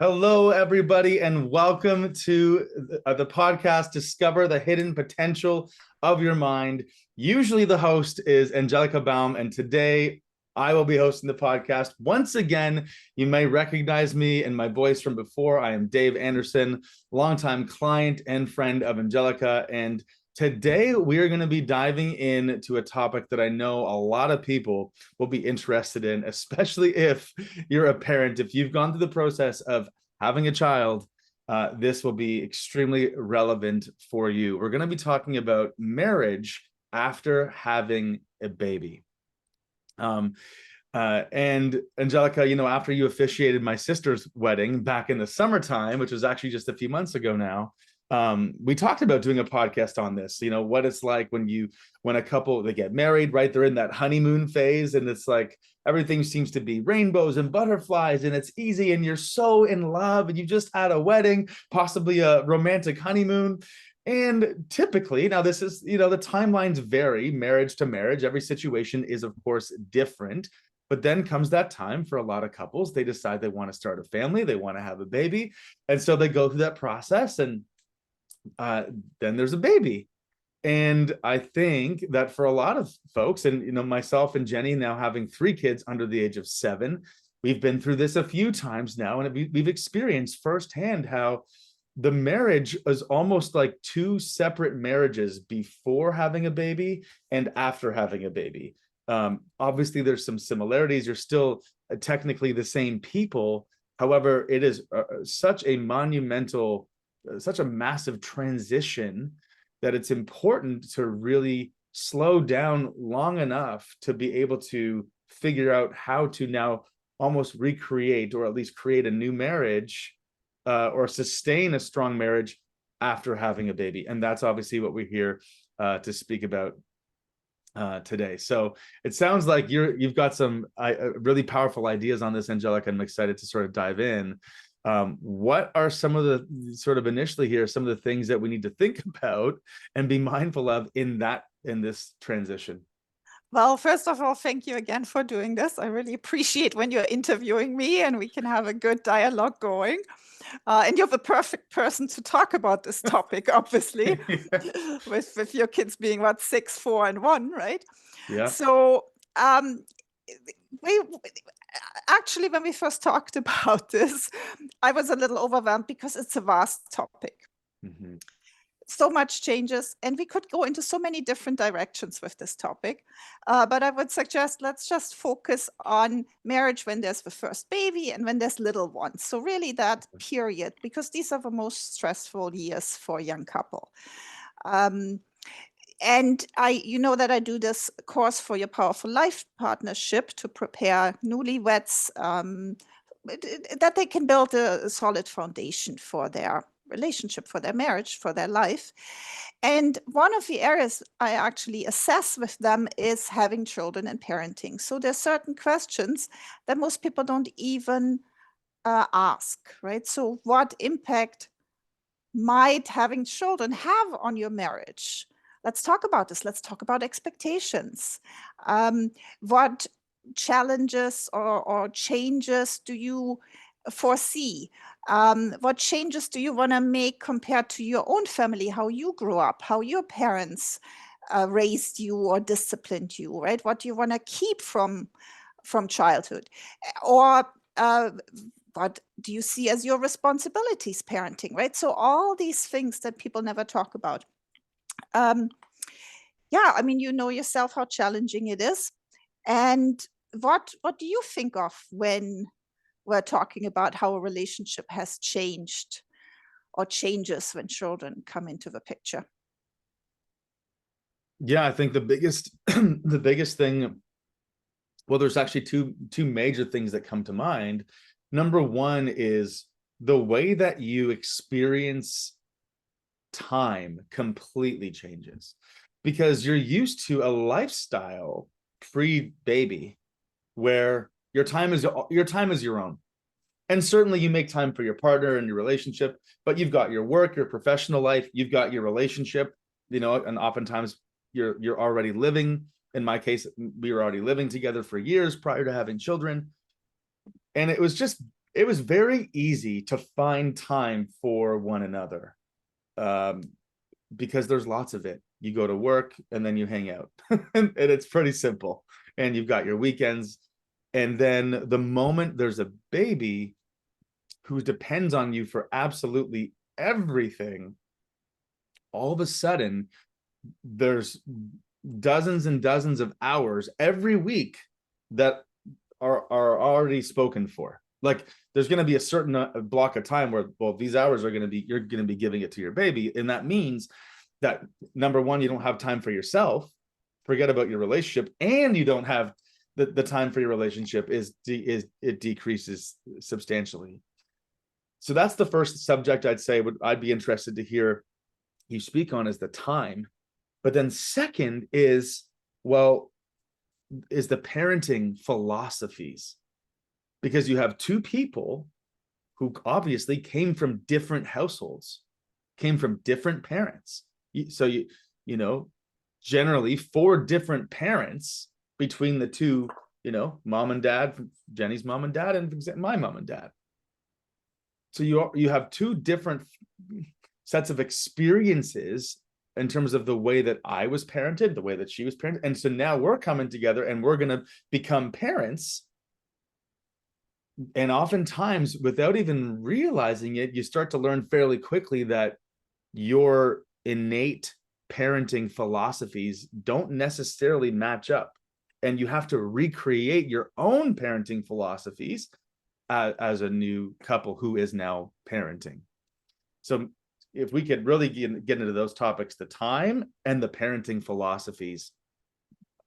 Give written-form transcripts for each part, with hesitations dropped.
Hello, everybody, and welcome to the podcast, Discover the Hidden Potential of Your Mind. Usually the host is Angelika Baum, and today I will be hosting the podcast. Once again, you may recognize me and my voice from before. I am Dave Anderson, longtime client and friend of Angelika, and today we are going to be diving into a topic that I know a lot of people will be interested in, especially if you're a parent. If you've gone through the process of having a child, this will be extremely relevant for you. We're going to be talking about marriage after having a baby. And Angelika, after you officiated my sister's wedding back in the summertime, which was actually just a few months ago now, we talked about doing a podcast on this. What it's like when a couple, they get married, right? They're in that honeymoon phase, and it's like everything seems to be rainbows and butterflies, and it's easy, and you're so in love, and you just had a wedding, possibly a romantic honeymoon. And typically, now this is, the timelines vary marriage to marriage. Every situation is, of course, different. But then comes that time for a lot of couples. They decide they want to start a family, they want to have a baby. And so they go through that process, and then there's a baby. And I think that for a lot of folks, and myself and Jenny now having 3 kids under the age of 7, we've been through this a few times now, and we've experienced firsthand how the marriage is almost like 2 separate marriages before having a baby and after having a baby. Obviously, there's some similarities. You're still technically the same people. However, it is such a monumental, such a massive transition that it's important to really slow down long enough to be able to figure out how to now almost recreate, or at least create a new marriage, or sustain a strong marriage after having a baby. And that's obviously what we're here to speak about today. So it sounds like you've got some really powerful ideas on this, Angelika. I'm excited to sort of dive in. What are some of the sort of initially here, some of the things that we need to think about and be mindful of in this transition? Well, first of all, thank you again for doing this. I really appreciate when you're interviewing me and we can have a good dialogue going. And you're the perfect person to talk about this topic, obviously, with your kids being, 6, 4, and 1, right? Yeah. So we actually, when we first talked about this, I was a little overwhelmed because it's a vast topic. Mm-hmm. So much changes, and we could go into so many different directions with this topic. But I would suggest let's just focus on marriage when there's the first baby and when there's little ones. So really that period, because these are the most stressful years for a young couple. And you know that I do this course for your Powerful Life partnership to prepare newlyweds, that they can build a solid foundation for their relationship, for their marriage, for their life. And one of the areas I actually assess with them is having children and parenting. So there's certain questions that most people don't even ask, right? So what impact might having children have on your marriage? Let's talk about this. Let's talk about expectations. What challenges or changes do you foresee? What changes do you want to make compared to your own family, how you grew up, how your parents raised you or disciplined you, right? What do you want to keep from childhood? Or what do you see as your responsibilities parenting, right? So all these things that people never talk about. Yeah, I mean, you know yourself how challenging it is. And what do you think of when we're talking about how a relationship has changed or changes when children come into the picture? Yeah, I think the biggest the biggest thing, well, there's actually two major things that come to mind. Number one is the way that you experience time completely changes, because you're used to a lifestyle pre-baby where your time is your own. And certainly you make time for your partner and your relationship, but you've got your work, your professional life, you've got your relationship, and oftentimes you're already living. In my case, we were already living together for years prior to having children. And it was just it was very easy to find time for one another, because there's lots of it. You go to work and then you hang out, and it's pretty simple. And you've got your weekends. And then the moment there's a baby who depends on you for absolutely everything, all of a sudden there's dozens and dozens of hours every week that are already spoken for. Like there's going to be a certain block of time where, well, these hours are going to be, you're going to be giving it to your baby. And that means that, number one, you don't have time for yourself, forget about your relationship, and you don't have the time for your relationship it decreases substantially. So that's the first subject I'd say I'd be interested to hear you speak on, is the time. But then second is, well, is the parenting philosophies, because you have two people who obviously came from different households, came from different parents. So you know, generally 4 different parents between the two, you know, mom and dad, Jenny's mom and dad, and my mom and dad. So you have 2 different sets of experiences in terms of the way that I was parented, the way that she was parented. And so now we're coming together and we're going to become parents. And oftentimes, without even realizing it, you start to learn fairly quickly that your innate parenting philosophies don't necessarily match up. And you have to recreate your own parenting philosophies as a new couple who is now parenting. So if we could really get into those topics, the time and the parenting philosophies,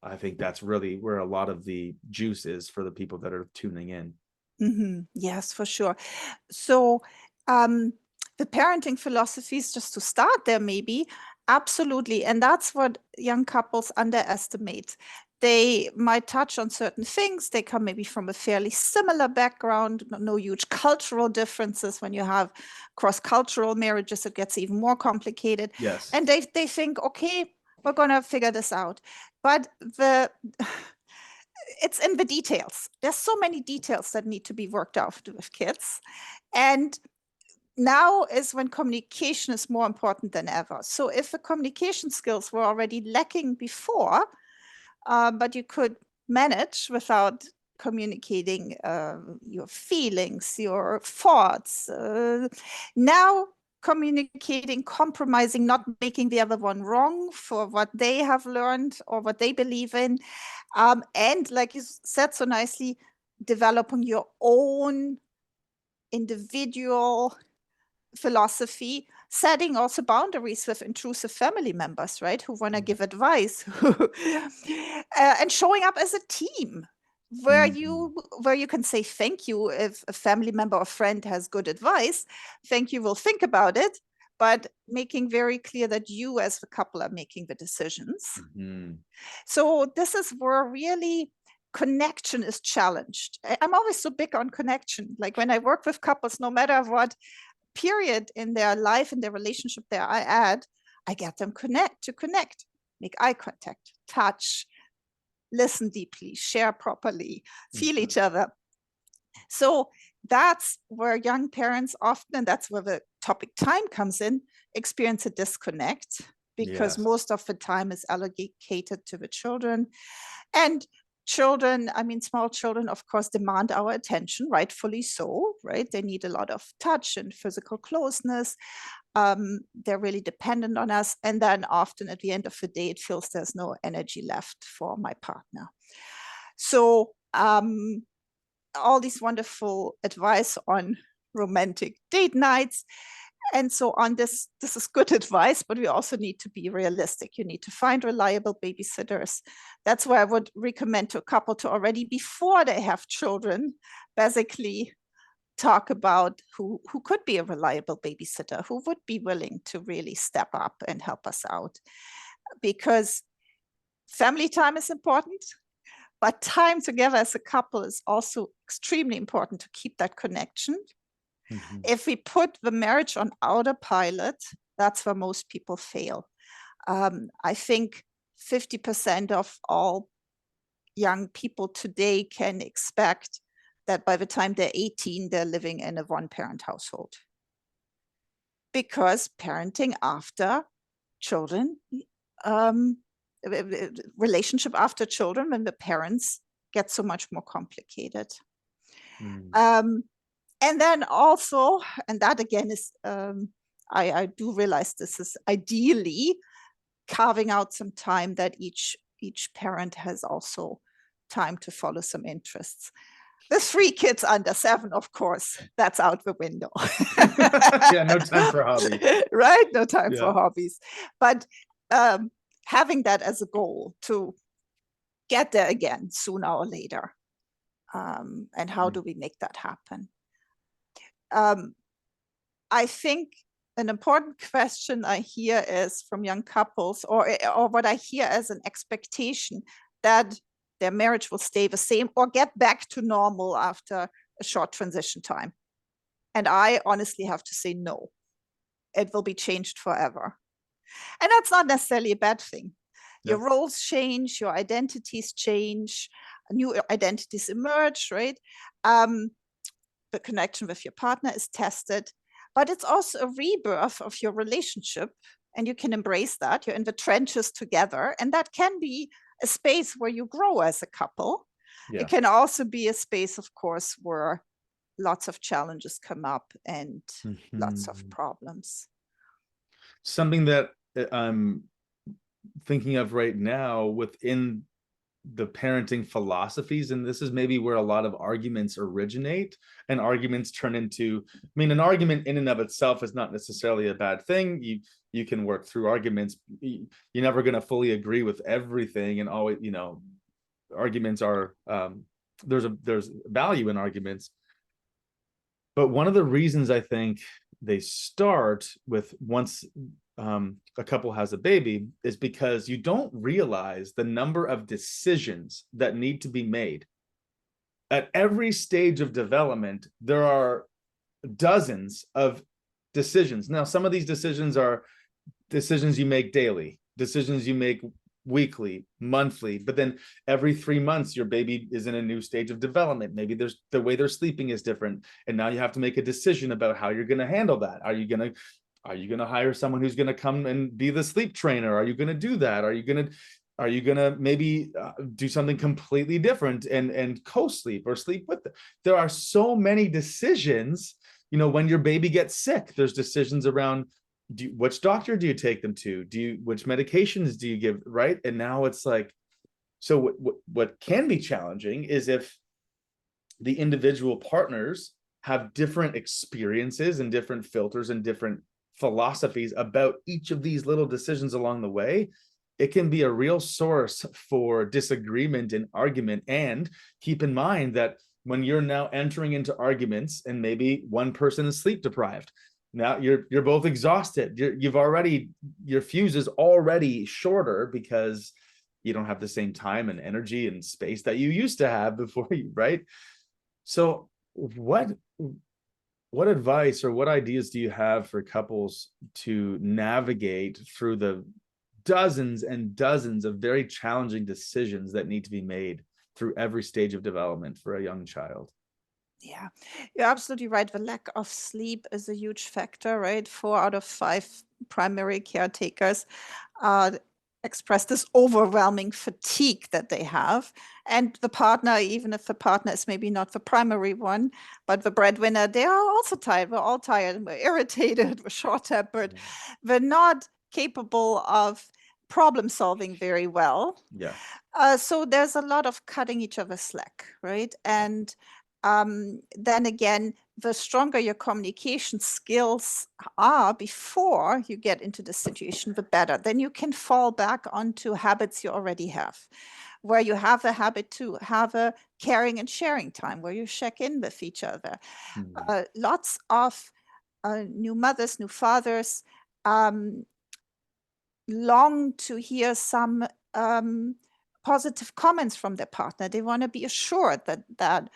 I think that's really where a lot of the juice is for the people that are tuning in. Mm-hmm. Yes, for sure. So the parenting philosophies, just to start there, maybe, absolutely. And that's what young couples underestimate. They might touch on certain things. They come maybe from a fairly similar background, no huge cultural differences. When you have cross-cultural marriages, it gets even more complicated. Yes. And they think, okay, we're going to figure this out. But it's in the details. There's so many details that need to be worked out with kids. And now is when communication is more important than ever. So if the communication skills were already lacking before, but you could manage without communicating your feelings, your thoughts. Now communicating, compromising, not making the other one wrong for what they have learned or what they believe in. And like you said so nicely, developing your own individual philosophy, setting also boundaries with intrusive family members, right, who want to give advice, and showing up as a team where you can say thank you if a family member or friend has good advice. Thank you, we'll think about it, but making very clear that you as the couple are making the decisions. So this is where really connection is challenged. I'm always so big on connection. Like when I work with couples, no matter what period in their life, in their relationship there I add, I get them connect, make eye contact, touch, listen deeply, share properly, feel each other. So that's where young parents often, and that's where the topic time comes in, experience a disconnect, because most of the time is allocated to the children. And children, I mean, small children, of course, demand our attention, rightfully so, right? They need a lot of touch and physical closeness. They're really dependent on us. And then often at the end of the day, it feels there's no energy left for my partner. So all these wonderful advice on romantic date nights and so on. This is good advice, but we also need to be realistic. You need to find reliable babysitters. That's why I would recommend to a couple to already, before they have children, basically talk about who could be a reliable babysitter, who would be willing to really step up and help us out. Because family time is important, but time together as a couple is also extremely important to keep that connection. If we put the marriage on autopilot, that's where most people fail. I think 50% of all young people today can expect that by the time they're 18, they're living in a one-parent household. Because parenting after children, relationship after children, when the parents get so much more complicated. And then also, and that again is, I do realize this is ideally carving out some time that each parent has also time to follow some interests. The 3 kids under 7, of course, that's out the window. Yeah, no time for hobbies. Right? No time for hobbies. But having that as a goal to get there again sooner or later. And how do we make that happen? I think an important question I hear is from young couples, or what I hear as an expectation that their marriage will stay the same or get back to normal after a short transition time. And I honestly have to say no. It will be changed forever. And that's not necessarily a bad thing. Your roles change, your identities change, new identities emerge, right? The connection with your partner is tested, but it's also a rebirth of your relationship, and you can embrace that. You're in the trenches together, and that can be a space where you grow as a couple. It can also be a space, of course, where lots of challenges come up and lots of problems. Something that I'm thinking of right now within the parenting philosophies, and this is maybe where a lot of arguments originate, and arguments turn into, I mean, an argument in and of itself is not necessarily a bad thing. You can work through arguments. You're never going to fully agree with everything, and always, you know, arguments are there's value in arguments. But one of the reasons I think they start with once a couple has a baby is because you don't realize the number of decisions that need to be made. At every stage of development, there are dozens of decisions. Now, some of these decisions are decisions you make daily, decisions you make weekly, monthly, but then every 3 months, your baby is in a new stage of development. Maybe there's the way they're sleeping is different. And now you have to make a decision about how you're going to handle that. Are you going to hire someone who's going to come and be the sleep trainer? Are you going to do that? Are you going to maybe do something completely different and co-sleep or sleep with them? There are so many decisions, you know, when your baby gets sick, there's decisions around which doctor do you take them to? Which medications do you give, right? And now it's like, so what can be challenging is if the individual partners have different experiences and different filters and different philosophies about each of these little decisions along the way, it can be a real source for disagreement and argument. And keep in mind that when you're now entering into arguments and maybe one person is sleep deprived, now you're both exhausted. Your fuse is already shorter because you don't have the same time and energy and space that you used to have before you, right? So what advice or what ideas do you have for couples to navigate through the dozens and dozens of very challenging decisions that need to be made through every stage of development for a young child? Yeah, you're absolutely right. The lack of sleep is a huge factor, right? 4 out of 5 primary caretakers express this overwhelming fatigue that they have. And the partner, even if the partner is maybe not the primary one, but the breadwinner, they are also tired. We're all tired. We're irritated. We're short-tempered. We're not capable of problem solving very well. Yeah. So there's a lot of cutting each other slack, right? And then again, the stronger your communication skills are before you get into the situation, the better. Then you can fall back onto habits you already have, where you have a habit to have a caring and sharing time, where you check in with each other. Lots of new mothers, new fathers long to hear some positive comments from their partner. They want to be assured that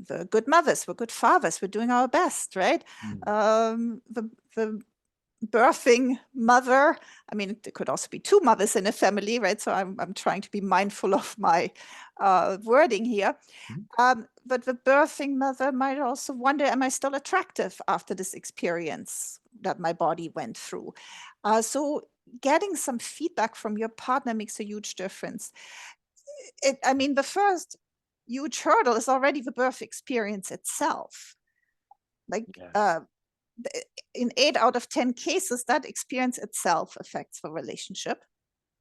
we're good mothers, we're good fathers, we're doing our best, right? The birthing mother. I mean, there could also be two mothers in a family, right? So I'm trying to be mindful of my wording here. But the birthing mother might also wonder, am I still attractive after this experience that my body went through? So getting some feedback from your partner makes a huge difference. I mean, the first huge hurdle is already the birth experience itself. Like, in 8 out of 10 cases, that experience itself affects the relationship.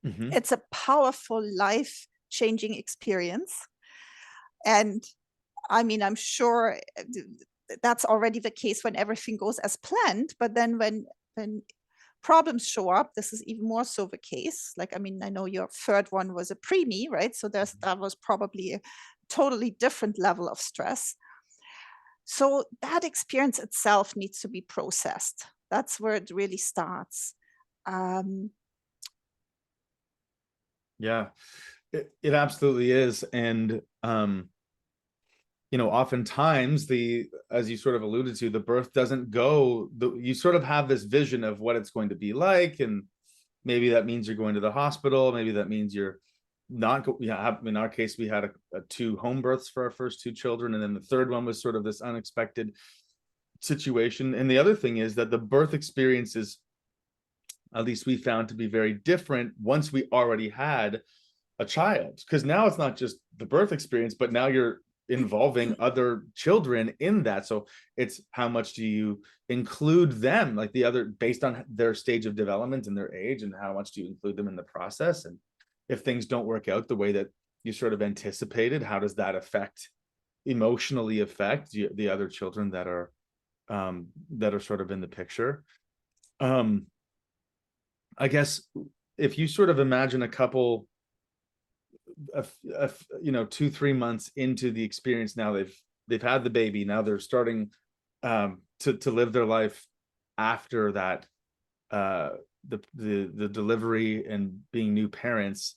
It's a powerful, life-changing experience. And I mean, I'm sure that's already the case when everything goes as planned. But then when problems show up, this is even more so the case. Like, I mean, I know your third one was a preemie, right? So that was probably a totally different level of stress. So that experience itself needs to be processed. That's where it really starts. Yeah, it absolutely is. And oftentimes as you sort of alluded to, the birth doesn't go, you sort of have this vision of what it's going to be like. And maybe that means you're going to the hospital. Maybe that means you're not, in our case, we had 2 home births for our first 2 children. And then the third one was sort of this unexpected situation. And the other thing is that the birth experiences, at least we found, to be very different once we already had a child, because now it's not just the birth experience, but now you're involving other children in that. So it's how much do you include them, like the other, based on their stage of development and their age, and how much do you include them in the process? And if things don't work out the way that you sort of anticipated, how does that emotionally affect the other children that are sort of in the picture? I guess if you sort of imagine a couple, 2-3 months into the experience, now they've had the baby, now they're starting to live their life after that, the delivery and being new parents.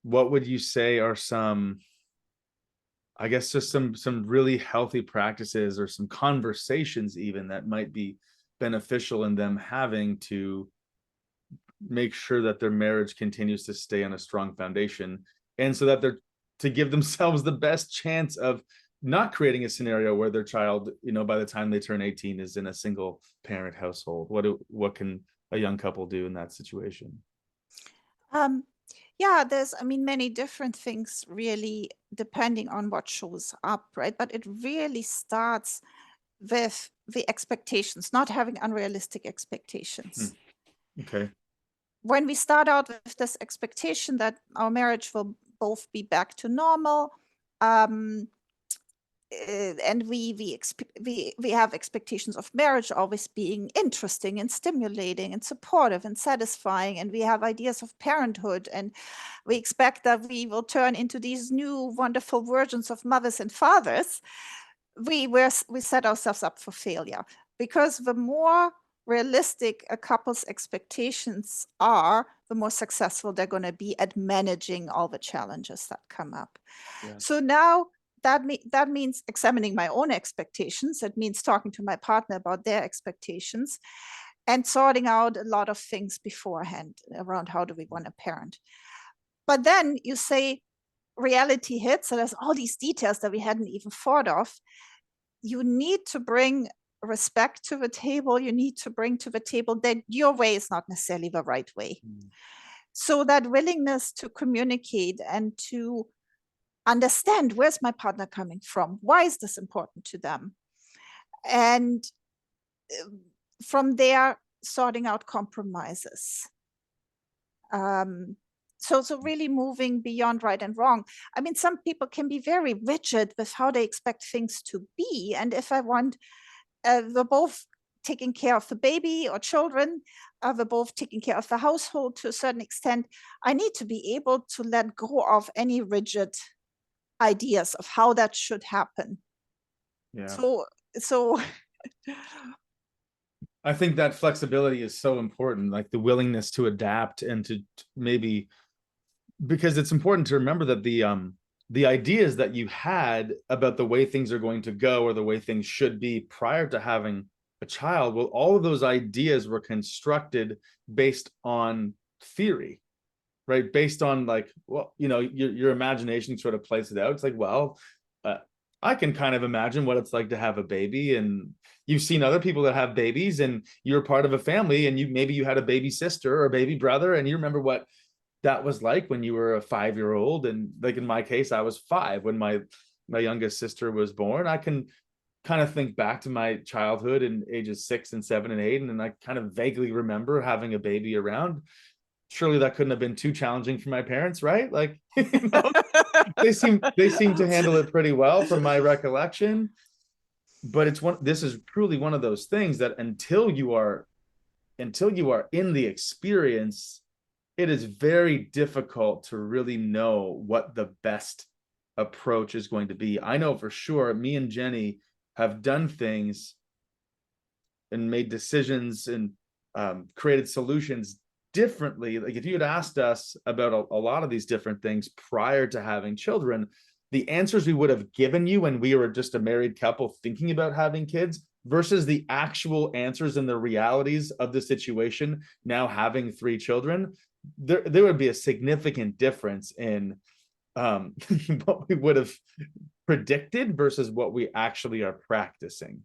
What would you say are some, I guess, just some really healthy practices or some conversations even that might be beneficial in them having to make sure that their marriage continues to stay on a strong foundation, and so that they're to give themselves the best chance of not creating a scenario where their child, by the time they turn 18, is in a single parent household? What can a young couple do in that situation? Yeah, there's, I mean, many different things, really, depending on what shows up, right? But it really starts with the expectations, not having unrealistic expectations. Okay. When we start out with this expectation that our marriage will both be back to normal, and we have expectations of marriage always being interesting and stimulating and supportive and satisfying, and we have ideas of parenthood, and we expect that we will turn into these new wonderful versions of mothers and fathers. We set ourselves up for failure, because the more realistic a couple's expectations are, the more successful they're going to be at managing all the challenges that come up. So now that means examining my own expectations. It means talking to my partner about their expectations and sorting out a lot of things beforehand around how do we want to parent. But then you say reality hits, so there's all these details that we hadn't even thought of. You need to bring respect to the table. You need to bring to the table that your way is not necessarily the right way. So that willingness to communicate and to understand, where's my partner coming from? Why is this important to them? And from there, sorting out compromises. So really moving beyond right and wrong. I mean, some people can be very rigid with how they expect things to be. And if I want, we're both taking care of the baby or children, we're both taking care of the household to a certain extent, I need to be able to let go of any rigid ideas of how that should happen. So I think that flexibility is so important, like the willingness to adapt and to maybe, because it's important to remember that the ideas that you had about the way things are going to go or the way things should be prior to having a child, well, all of those ideas were constructed based on theory, right? Based on like, well, you know, your imagination sort of plays it out. It's like, well, uh, I can kind of imagine what it's like to have a baby, and you've seen other people that have babies, and you're part of a family, and maybe you had a baby sister or a baby brother, and you remember what that was like when you were a 5-year-old. And like in my case, I was 5 when my youngest sister was born. I can kind of think back to my childhood in ages 6 and 7 and 8, and I kind of vaguely remember having a baby around. Surely that couldn't have been too challenging for my parents, right? Like, you know, they seem to handle it pretty well from my recollection. But this is truly one of those things that until you are in the experience, it is very difficult to really know what the best approach is going to be. I know for sure me and Jenny have done things and made decisions and created solutions differently. Like if you had asked us about a lot of these different things prior to having children, the answers we would have given you when we were just a married couple thinking about having kids versus the actual answers and the realities of the situation now having 3 children, there would be a significant difference in what we would have predicted versus what we actually are practicing.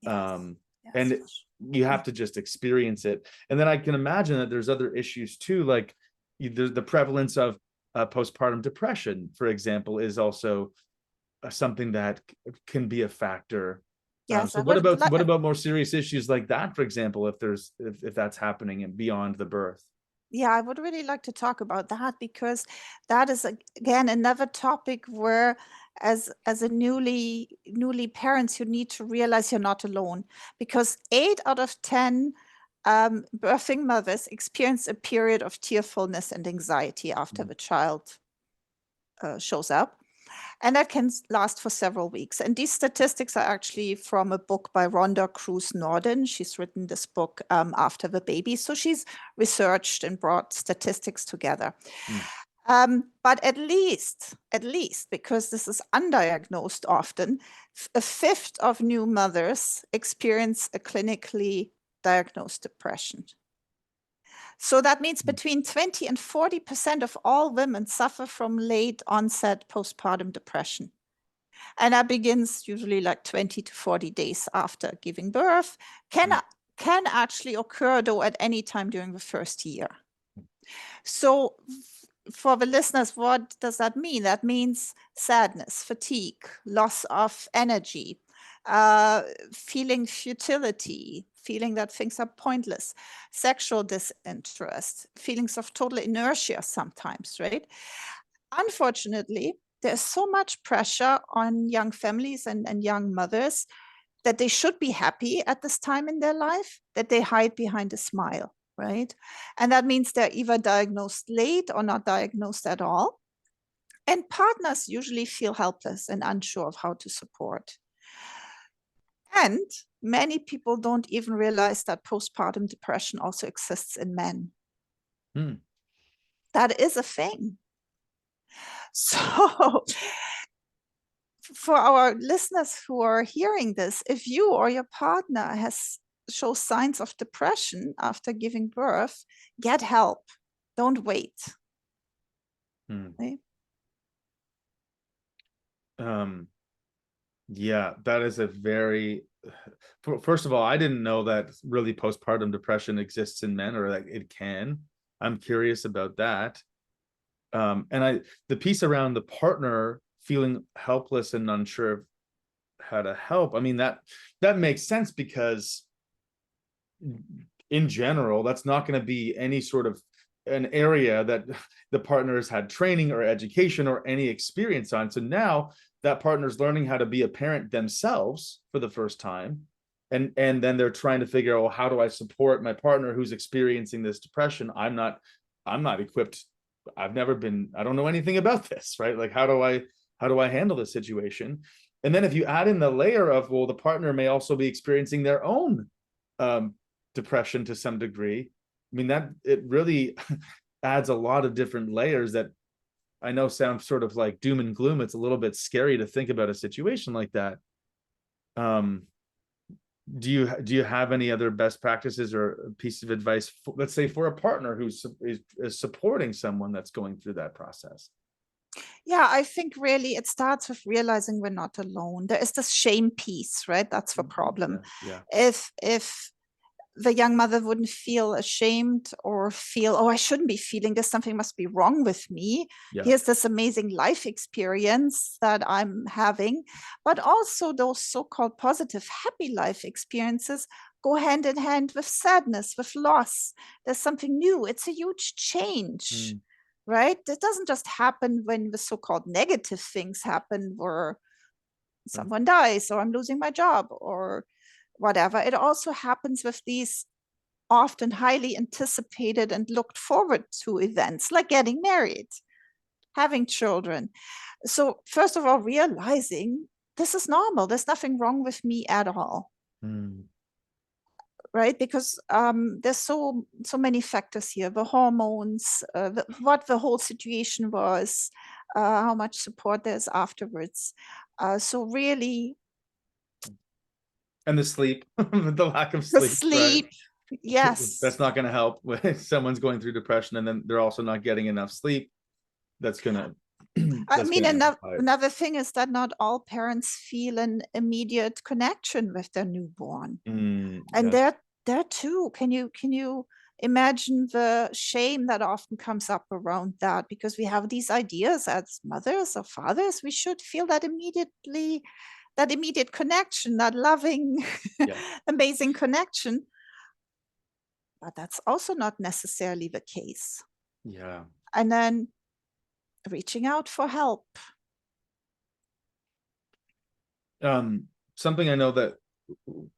Yes. And Yes. you have to just experience it. And then I can imagine that there's other issues too, like there's the prevalence of postpartum depression, for example, is also something that can be a factor. Yes, So I what would about like. more serious issues like that, for example, if that's happening and beyond the birth? Yeah, I would really like to talk about that, because that is again another topic where, as a newly parents, you need to realize you're not alone, because 8 out of 10 birthing mothers experience a period of tearfulness and anxiety after the child shows up. And that can last for several weeks. And these statistics are actually from a book by Rhonda Cruz Norden. She's written this book after the baby. So she's researched and brought statistics together. But at least, because this is undiagnosed often, a fifth of new mothers experience a clinically diagnosed depression. So that means between 20 and 40% of all women suffer from late onset postpartum depression. And that begins usually like 20 to 40 days after giving birth, can actually occur though at any time during the first year. So for the listeners, what does that mean? That means sadness, fatigue, loss of energy, feeling futility, feeling that things are pointless, sexual disinterest, feelings of total inertia sometimes, right? Unfortunately, there's so much pressure on young families and young mothers that they should be happy at this time in their life, that they hide behind a smile, right? And that means they're either diagnosed late or not diagnosed at all. And partners usually feel helpless and unsure of how to support. And many people don't even realize that postpartum depression also exists in men. That is a thing. So for our listeners who are hearing this, if you or your partner shows signs of depression after giving birth, get help. Don't wait. Right? Yeah, that is a very, first of all, I didn't know that really postpartum depression exists in men, or like it can. I'm curious about that. And the piece around the partner feeling helpless and unsure of how to help, I mean, that makes sense, because in general, that's not going to be any sort of an area that the partner has had training or education or any experience on. So now that partner's learning how to be a parent themselves for the first time. And then they're trying to figure out, well, how do I support my partner who's experiencing this depression? I'm not equipped. I don't know anything about this, right? Like, how do I handle this situation? And then if you add in the layer of, well, the partner may also be experiencing their own depression to some degree. I mean, that it really adds a lot of different layers that I know sound sort of like doom and gloom. It's a little bit scary to think about a situation like that. do you have any other best practices or a piece of advice, for, let's say, for a partner who's is supporting someone that's going through that process? Yeah, I think really it starts with realizing we're not alone. There is this shame piece, right? That's the problem. Yeah. If the young mother wouldn't feel ashamed or feel, oh, I shouldn't be feeling this, something must be wrong with me. Yeah. Here's this amazing life experience that I'm having. But also those so-called positive, happy life experiences go hand in hand with sadness, with loss. There's something new. It's a huge change, right? It doesn't just happen when the so-called negative things happen, where someone dies or I'm losing my job or whatever. It also happens with these often highly anticipated and looked forward to events like getting married, having children. So first of all, realizing this is normal. There's nothing wrong with me at all. Right? Because there's so many factors here: the hormones, what the whole situation was, how much support there's afterwards. So really, And the sleep, the lack of the sleep, right? sleep, yes. That's not going to help when someone's going through depression and then they're also not getting enough sleep. That's gonna I mean, amplify it. another thing is that not all parents feel an immediate connection with their newborn. And Yes. there too, can you imagine the shame that often comes up around that? Because we have these ideas as mothers or fathers, we should feel that immediately, that immediate connection, that loving, Yeah. amazing connection. But that's also not necessarily the case. Yeah. And then reaching out for help. Something I know that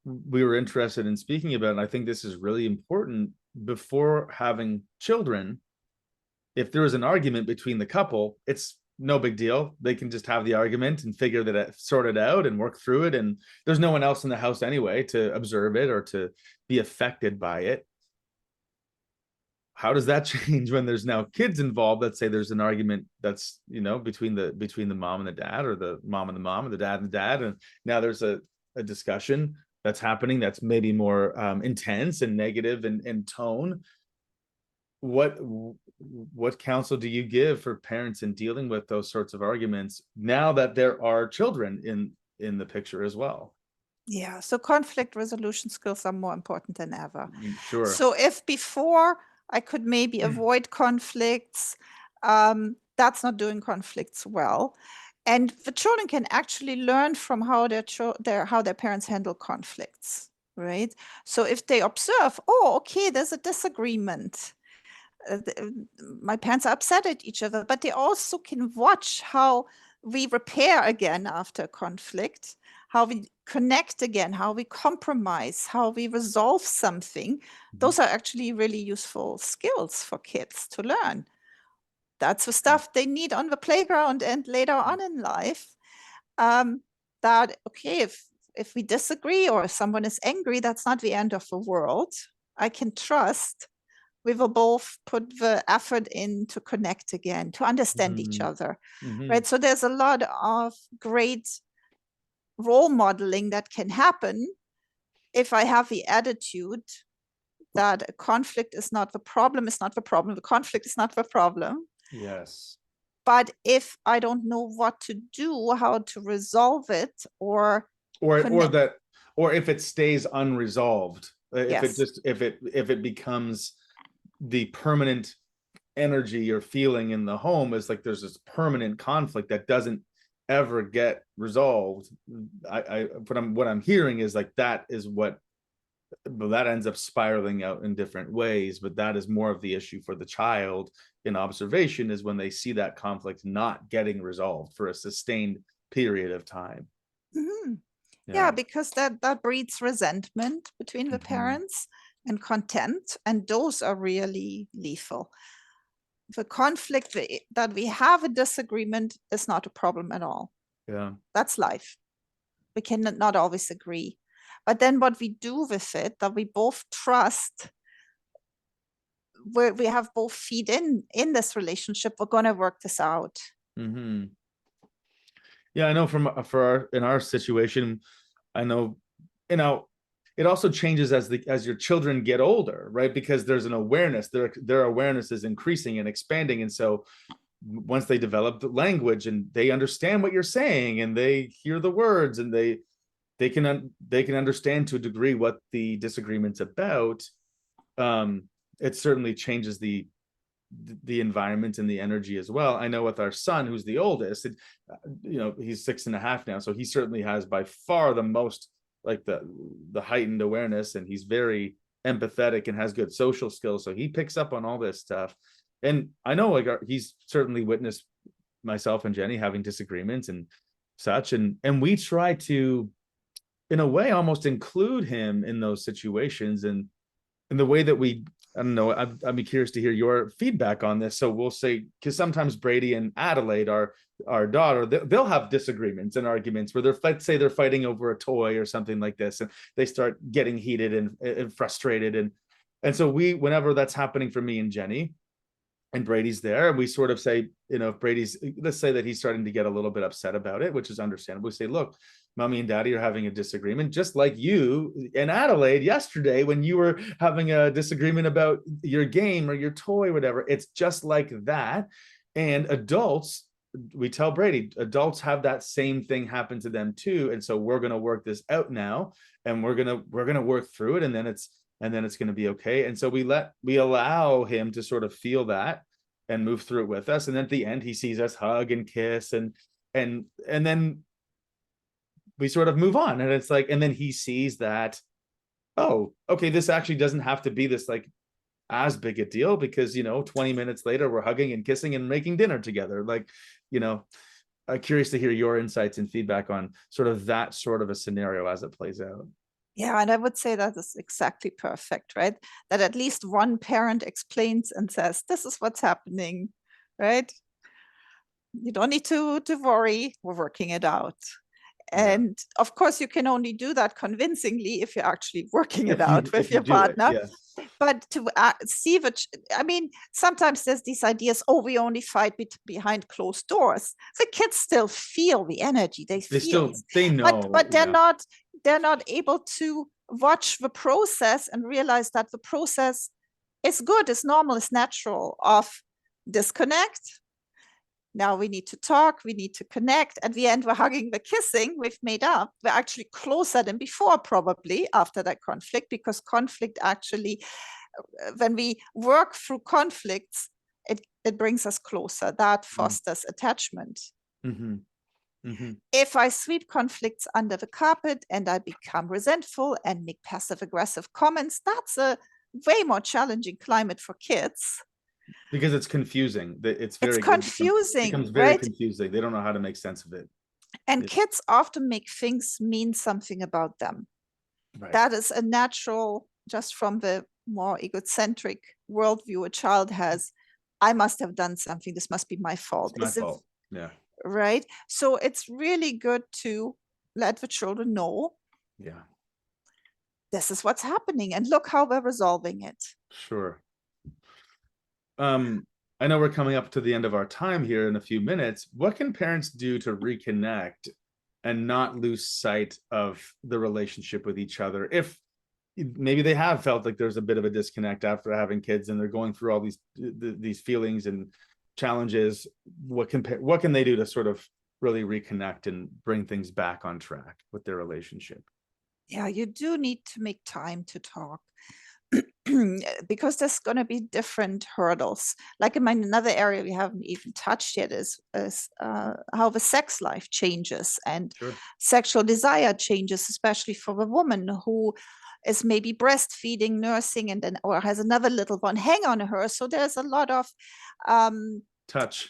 we were interested in speaking about, and I think this is really important before having children. If there is an argument between the couple, it's no big deal. They can just have the argument and figure that sort it out and work through it. And there's no one else in the house anyway to observe it or to be affected by it. How does that change when there's now kids involved? Let's say there's an argument that's, you know, between the mom and the dad, or the mom and the mom, or the dad and the dad, and now there's a discussion that's happening that's maybe more intense and negative in tone. What counsel do you give for parents in dealing with those sorts of arguments now that there are children in the picture as well? Yeah, so conflict resolution skills are more important than ever. Sure. So if before I could maybe avoid conflicts, that's not doing conflicts well. And the children can actually learn from how their parents handle conflicts, right? So if they observe, oh, okay, there's a disagreement. My parents are upset at each other, but they also can watch how we repair again after conflict, how we connect again, how we compromise, how we resolve something. Those are actually really useful skills for kids to learn. That's the stuff they need on the playground and later on in life. That, okay, if we disagree or if someone is angry, that's not the end of the world. I can trust we will both put the effort in to connect again, to understand each other, right? So there's a lot of great role modeling that can happen if I have the attitude that a conflict is not the problem, the conflict is not the problem. Yes. But if I don't know what to do, how to resolve it, or if it stays unresolved, yes. if it becomes the permanent energy or feeling in the home, is like there's this permanent conflict that doesn't ever get resolved. What I'm hearing is like that is what, but that ends up spiraling out in different ways. But that is more of the issue for the child in observation, is when they see that conflict not getting resolved for a sustained period of time. Yeah, because that breeds resentment between the parents and contempt, and those are really lethal. The conflict that we have a disagreement is not a problem at all. Yeah, that's life. We can not always agree, but then what we do with it, that we both trust, where we have both feet in this relationship, we're going to work this out. Yeah, I know in our situation, I know, it also changes as your children get older, right? Because there's an awareness, their awareness is increasing and expanding. And so once they develop the language and they understand what you're saying and they hear the words and they can understand to a degree what the disagreement's about, it certainly changes the environment and the energy as well. I know with our son, who's the oldest, he's 6.5 now, so he certainly has by far the most, like, the heightened awareness, and he's very empathetic and has good social skills, so he picks up on all this stuff. And I know, like, he's certainly witnessed myself and Jenny having disagreements and such, and we try to, in a way, almost include him in those situations. And in the way that we, I don't know, I'd be curious to hear your feedback on this. So we'll say, because sometimes Brady and Adelaide, our daughter, they'll have disagreements and arguments where let's say they're fighting over a toy or something like this, and they start getting heated and frustrated. And so whenever that's happening for me and Jenny, and Brady's there, and we sort of say, if Brady's, let's say that he's starting to get a little bit upset about it, which is understandable. We say, look, mommy and daddy are having a disagreement, just like you and Adelaide yesterday when you were having a disagreement about your game or your toy, whatever. It's just like that. And adults, we tell Brady, adults have that same thing happen to them too. And so we're going to work this out now, and we're going to work through it. And then it's going to be okay. And so we allow him to sort of feel that and move through it with us. And then at the end, he sees us hug and kiss, and then we sort of move on. And it's like, and then he sees that, oh, okay, this actually doesn't have to be this like as big a deal, because 20 minutes later we're hugging and kissing and making dinner together. Like, I'm curious to hear your insights and feedback on sort of that sort of a scenario as it plays out. Yeah, and I would say that is exactly perfect, right? That at least one parent explains and says, this is what's happening, right? You don't need to worry, we're working it out. And of course, you can only do that convincingly if you're actually working it out with your partner. But to see sometimes there's these ideas, we only fight behind closed doors. The kids still feel the energy. They know. But they're not able to watch the process and realize that the process is good, is normal, is natural of disconnect. Now we need to talk, we need to connect. At the end, we're hugging, we're kissing, we've made up. We're actually closer than before, probably, after that conflict, because conflict actually, when we work through conflicts, it brings us closer. That fosters attachment. Mm-hmm. Mm-hmm. If I sweep conflicts under the carpet and I become resentful and make passive-aggressive comments, that's a way more challenging climate for kids. Because it's confusing. It's confusing. It becomes very confusing. They don't know how to make sense of it. And kids often make things mean something about them. Right. That is a natural, just from the more egocentric worldview a child has. I must have done something. This must be my fault. It's my fault. Yeah. Right. So it's really good to let the children know. Yeah. This is what's happening, and look how we're resolving it. Sure. I know we're coming up to the end of our time here in a few minutes. What can parents do to reconnect and not lose sight of the relationship with each other? If maybe they have felt like there's a bit of a disconnect after having kids and they're going through all these feelings and challenges, what can they do to sort of really reconnect and bring things back on track with their relationship? Yeah, you do need to make time to talk. Because there's going to be different hurdles. Like in another area we haven't even touched yet is how the sex life changes and sexual desire changes, especially for the woman who is maybe breastfeeding, nursing, and then or has another little one hang on her. So there's a lot of touch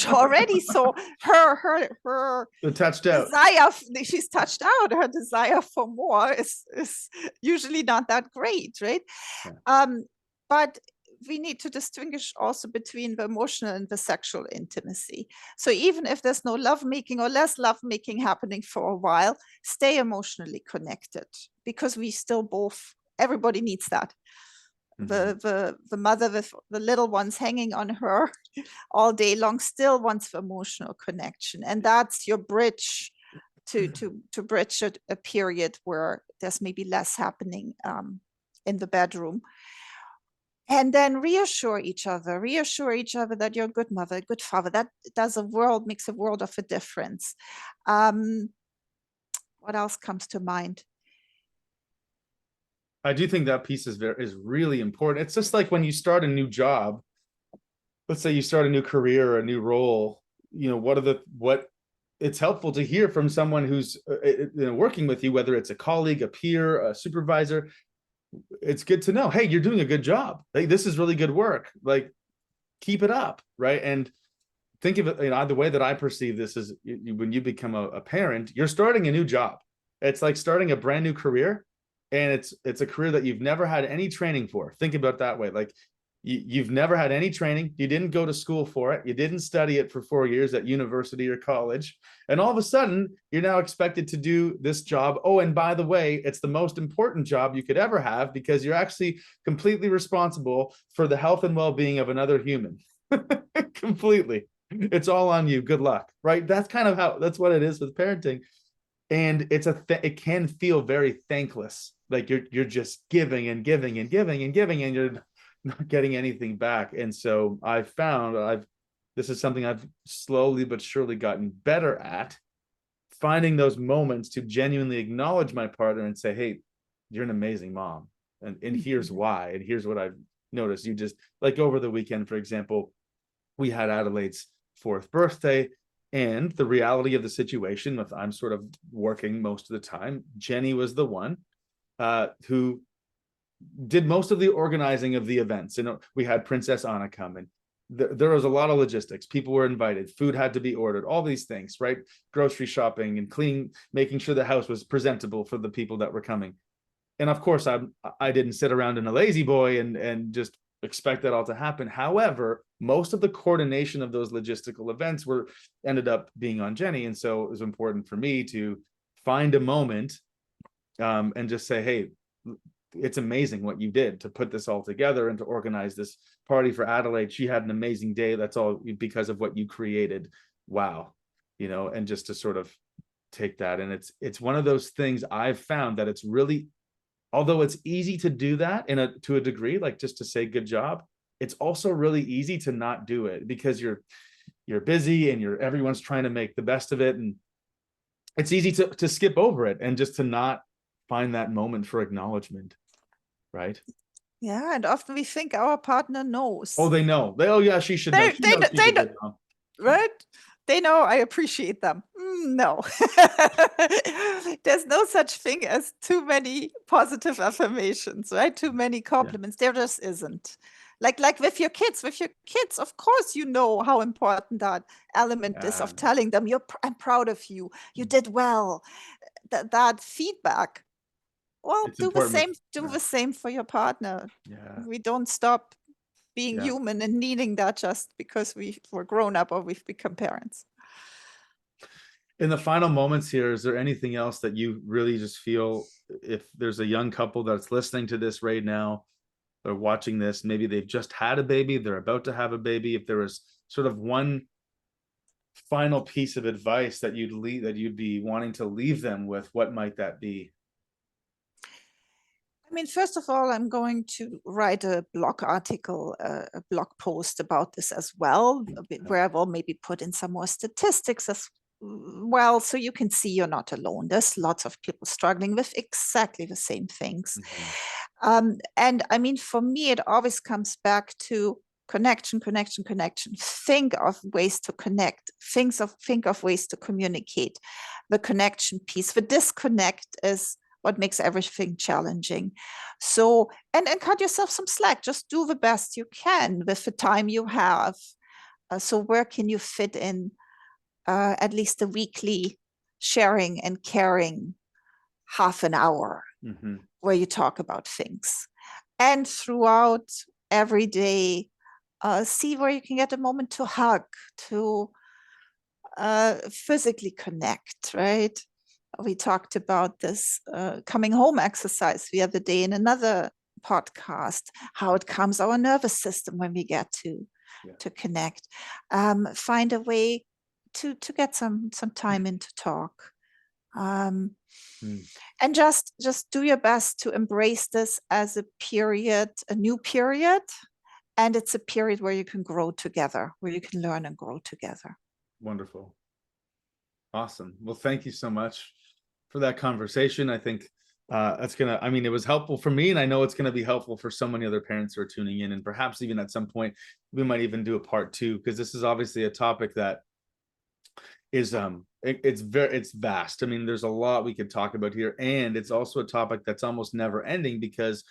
already. So her touched out desire, she's touched out. Her desire for more is usually not that great, right? Yeah. But we need to distinguish also between the emotional and the sexual intimacy. So even if there's no lovemaking or less lovemaking happening for a while, stay emotionally connected, because we still everybody needs that. The mother with the little ones hanging on her all day long still wants the emotional connection, and that's your bridge to bridge a period where there's maybe less happening in the bedroom. And then reassure each other that you're a good mother, a good father. That makes a world of a difference. What else comes to mind? I do think that piece is really important. It's just like when you start a new job, let's say you start a new career or a new role, you know, what it's helpful to hear from someone who's working with you, whether it's a colleague, a peer, a supervisor. It's good to know, hey, you're doing a good job. Like, this is really good work. Like, keep it up, right? And think of it, the way that I perceive this is when you become a parent, you're starting a new job. It's like starting a brand new career, and it's a career that you've never had any training for. Think about it that way. Like, you've never had any training. You didn't go to school for it. You didn't study it for 4 years at university or college. And all of a sudden, you're now expected to do this job. Oh, and by the way, it's the most important job you could ever have, because you're actually completely responsible for the health and well-being of another human. Completely. It's all on you. Good luck, right? That's what it is with parenting. And it can feel very thankless. Like you're just giving and giving and giving and giving, and you're not getting anything back. And so I've found this is something I've slowly but surely gotten better at, finding those moments to genuinely acknowledge my partner and say, hey, you're an amazing mom. And here's why. And here's what I've noticed. You just, like, over the weekend, for example, we had Adelaide's 4th birthday. And the reality of the situation, with I'm sort of working most of the time, Jenny was the one who did most of the organizing of the events. We had Princess Anna come, and there was a lot of logistics. People were invited, food had to be ordered, all these things, right? Grocery shopping and cleaning, making sure the house was presentable for the people that were coming. And of course, I didn't sit around in a lazy boy and just expect that all to happen. However, most of the coordination of those logistical events ended up being on Jenny. And so it was important for me to find a moment and just say, hey, it's amazing what you did to put this all together and to organize this party for Adelaide. She had an amazing day. That's all because of what you created. Wow. And just to sort of take that. And it's one of those things I've found that it's really, although it's easy to do that to a degree, like just to say good job, it's also really easy to not do it because you're busy and everyone's trying to make the best of it. And it's easy to skip over it and just to not find that moment for acknowledgement. Right. Yeah. And often we think our partner knows. Oh, they know. Yeah, she should know. They know. Right? They know I appreciate them. No. There's no such thing as too many positive affirmations, right? Too many compliments. Yeah. There just isn't. Like with your kids, of course, you know how important that element is of telling them, I'm proud of you. You did well. That feedback. Well, do the same for your partner. Yeah. We don't stop being human and needing that just because we're grown up or we've become parents. In the final moments here, is there anything else that you really just feel, if there's a young couple that's listening to this right now or watching this, maybe they've just had a baby, they're about to have a baby, if there was sort of one final piece of advice that you'd be wanting to leave them with, what might that be? I mean, first of all, I'm going to write a blog article, a blog post about this as well, where I will maybe put in some more statistics as well, so you can see you're not alone. There's lots of people struggling with exactly the same things. And I mean, for me, it always comes back to connection. Think of ways to connect. Think of ways to communicate. The connection piece. The disconnect is what makes everything challenging. So, and cut yourself some slack. Just do the best you can with the time you have. So where can you fit in at least a weekly sharing and caring half an hour where you talk about things? And throughout every day, see where you can get a moment to hug, to physically connect, right? We talked about this coming home exercise the other day in another podcast, how it calms our nervous system when we get to connect. Find a way to get some time in to talk. And just do your best to embrace this as a period, a new period. And it's a period where you can grow together, where you can learn and grow together. Wonderful. Awesome. Well, thank you so much for that conversation. I think I mean, it was helpful for me, and I know it's going to be helpful for so many other parents who are tuning in, and perhaps even at some point we might even do a part 2, because this is obviously a topic that is it's vast. I mean, there's a lot we could talk about here, and it's also a topic that's almost never ending, because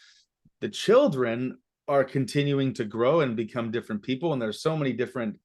the children are continuing to grow and become different people, and there's so many different,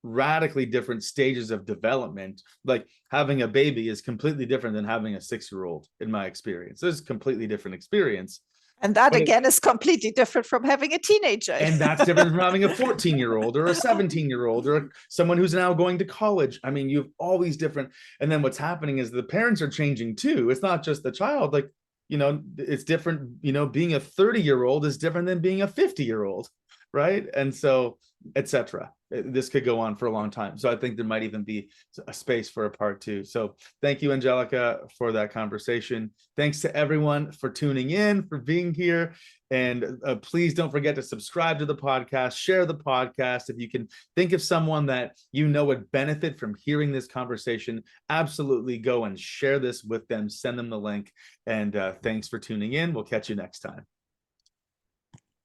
radically different stages of development. Like, having a baby is completely different than having a 6-year-old, in my experience. It's a completely different experience. And that again is completely different from having a teenager. And that's different from having a 14-year-old or a 17-year-old or someone who's now going to college. I mean, you have all these different, and then what's happening is the parents are changing too. It's not just the child. Like, you know, it's different. You know, being a 30-year-old is different than being a 50-year-old, right? And so, etc. This could go on for a long time. So I think there might even be a space for a part 2. So thank you, Angelika, for that conversation. Thanks to everyone for tuning in, for being here. And please don't forget to subscribe to the podcast, share the podcast. If you can think of someone that you know would benefit from hearing this conversation, absolutely go and share this with them. Send them the link. And thanks for tuning in. We'll catch you next time.